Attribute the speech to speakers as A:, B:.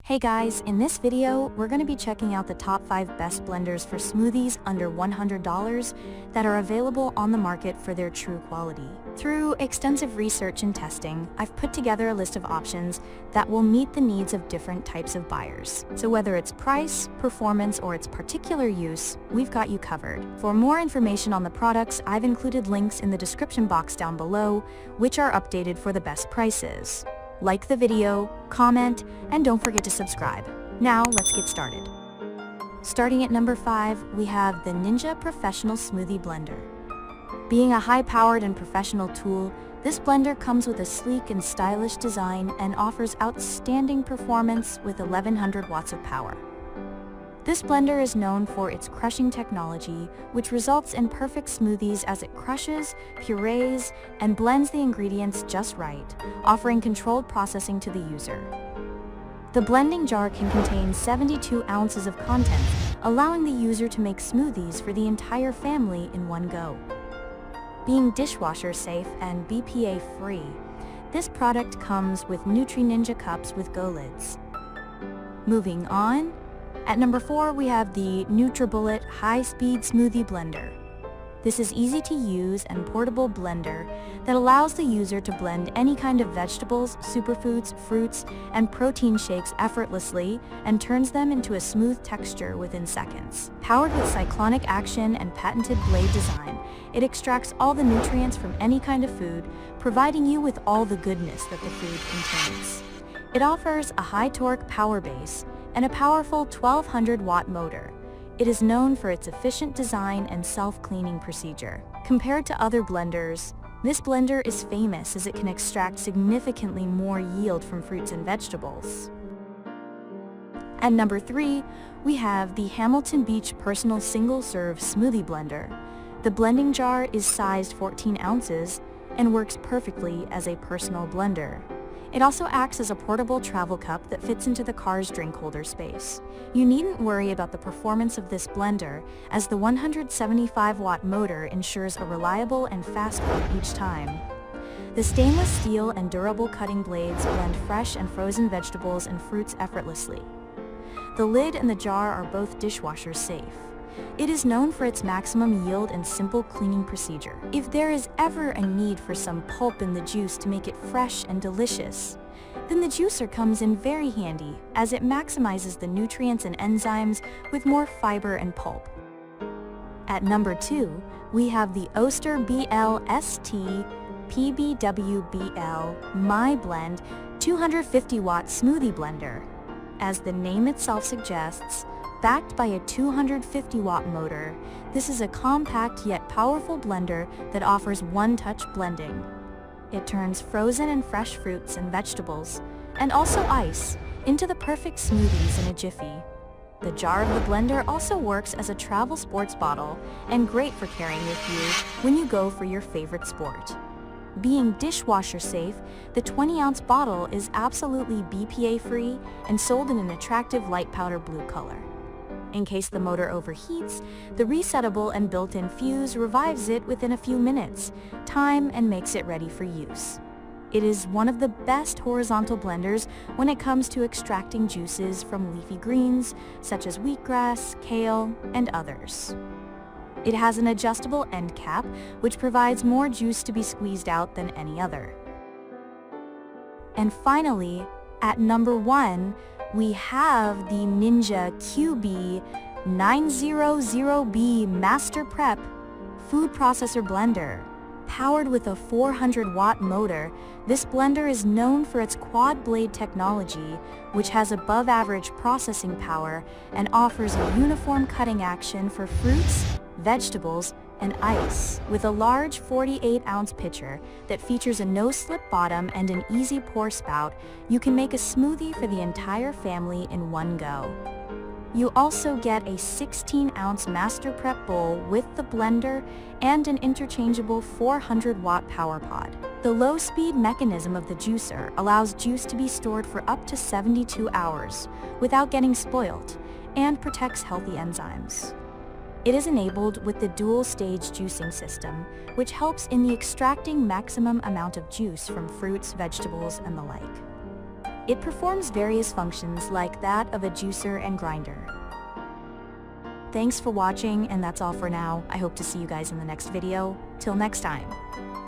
A: Hey guys, in this video, we're going to be checking out the top 5 best blenders for smoothies under $100 that are available on the market for their true quality. Through extensive research and testing, I've put together a list of options that will meet the needs of different types of buyers. So whether it's price, performance, or its particular use, we've got you covered. For more information on the products, I've included links in the description box down below, which are updated for the best prices. Like the video, comment, and don't forget to subscribe. Now, let's get started. Starting at number 5, we have the Ninja Professional Smoothie Blender. Being a high-powered and professional tool, this blender comes with a sleek and stylish design and offers outstanding performance with 1100 watts of power. This blender is known for its crushing technology, which results in perfect smoothies as it crushes, purees, and blends the ingredients just right, offering controlled processing to the user. The blending jar can contain 72 ounces of content, allowing the user to make smoothies for the entire family in one go. Being dishwasher safe and BPA free, this product comes with Nutri-Ninja cups with go lids. Moving on, at number 4, we have the NutriBullet High-Speed Smoothie Blender. This is easy to use and portable blender that allows the user to blend any kind of vegetables, superfoods, fruits, and protein shakes effortlessly and turns them into a smooth texture within seconds. Powered with cyclonic action and patented blade design, it extracts all the nutrients from any kind of food, providing you with all the goodness that the food contains. It offers a high-torque power base and a powerful 1200 watt motor. It is known for its efficient design and self-cleaning procedure. Compared to other blenders, this blender is famous as it can extract significantly more yield from fruits and vegetables. At number 3, we have the Hamilton Beach Personal Single-Serve Smoothie Blender. The blending jar is sized 14 ounces and works perfectly as a personal blender. It also acts as a portable travel cup that fits into the car's drink holder space. You needn't worry about the performance of this blender, as the 175 watt motor ensures a reliable and fast work each time. The stainless steel and durable cutting blades blend fresh and frozen vegetables and fruits effortlessly. The lid and the jar are both dishwasher safe. It is known for its maximum yield and simple cleaning procedure. If there is ever a need for some pulp in the juice to make it fresh and delicious, then the juicer comes in very handy, as it maximizes the nutrients and enzymes with more fiber and pulp. At number 2, we have the Oster BLSTPB-WBL My Blend 250 watt Smoothie Blender. As the name itself suggests, backed by a 250 watt motor, this is a compact yet powerful blender that offers one-touch blending. It turns frozen and fresh fruits and vegetables, and also ice, into the perfect smoothies in a jiffy. The jar of the blender also works as a travel sports bottle and great for carrying with you when you go for your favorite sport. Being dishwasher safe, the 20-ounce bottle is absolutely BPA-free and sold in an attractive light powder blue color. In case the motor overheats, the resettable and built-in fuse revives it within a few minutes, time, and makes it ready for use. It is one of the best horizontal blenders when it comes to extracting juices from leafy greens, such as wheatgrass, kale, and others. It has an adjustable end cap, which provides more juice to be squeezed out than any other. And finally, at number 1, we have the Ninja QB900B Master Prep Food Processor Blender. Powered with a 400 watt motor, this blender is known for its quad blade technology, which has above average processing power and offers a uniform cutting action for fruits, vegetables, and ice. With a large 48-ounce pitcher that features a no-slip bottom and an easy pour spout, you can make a smoothie for the entire family in one go. You also get a 16-ounce Master Prep bowl with the blender and an interchangeable 400 watt power pod. The low-speed mechanism of the juicer allows juice to be stored for up to 72 hours without getting spoiled and protects healthy enzymes. It is enabled with the dual-stage juicing system, which helps in the extracting maximum amount of juice from fruits, vegetables, and the like. It performs various functions like that of a juicer and grinder. Thanks for watching, and that's all for now. I hope to see you guys in the next video. Till next time.